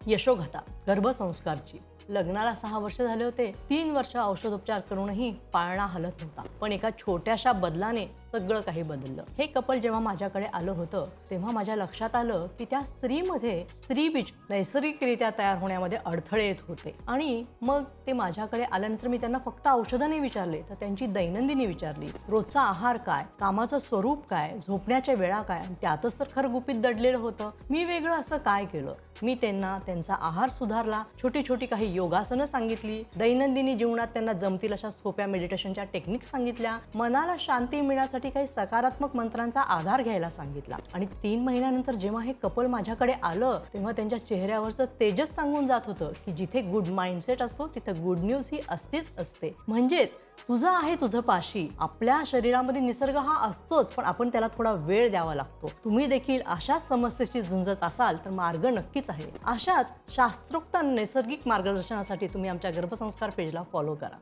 यशोगाथा गर्भसंस्कारची. लग्नाला 6 वर्ष झाले होते. 3 वर्ष औषधोपचार करूनही पाळणा हलत नव्हता. पण एका छोट्याशा बदलाने सगळं काही बदललं. हे कपल जेव्हा माझ्याकडे आलं होतं तेव्हा माझ्या लक्षात आलं की त्या स्त्रीमध्ये स्त्रीबीज नैसर्गिकरित्या तयार होण्यामध्ये अडथळे येत होते. आणि मग ते माझ्याकडे आल्यानंतर मी त्यांना फक्त औषधं नाही विचारले तर त्यांची दैनंदिनी विचारली. रोजचा आहार काय, कामाचं स्वरूप काय, झोपण्याच्या वेळा काय. त्यातच तर खरं गुपित दडलेलं होतं. मी वेगळं असं काय केलं. मी त्यांना त्यांचा आहार सुधारला, छोटी छोटी काही योगासनं सांगितली, दैनंदिनी जीवनात त्यांना जमतील अशा सोप्या मेडिटेशनच्या टेक्निक सांगितल्या, मनाला शांती मिळण्यासाठी काही सकारात्मक मंत्रांचा आधार घ्यायला सांगितला. आणि 3 महिन्यानंतर जेव्हा हे कपल माझ्याकडे आलं तेव्हा त्यांच्या चेहऱ्यावरचं तेजच सांगून जात होतं की जिथे गुड माइंडसेट असतो तिथं गुड न्यूज ही असतीच असते. म्हणजेच तुझं आहे तुझं पाशी. आपल्या शरीरामध्ये निसर्ग हा असतोच, पण आपण त्याला थोडा वेळ द्यावा लागतो. तुम्ही देखील अशाच समस्येची झुंजत असाल तर मार्ग नक्कीच आहे. अशाच शास्त्रोक्त नैसर्गिक मार्गदर्शनासाठी तुम्ही आमच्या गर्भसंस्कार पेजला फॉलो करा.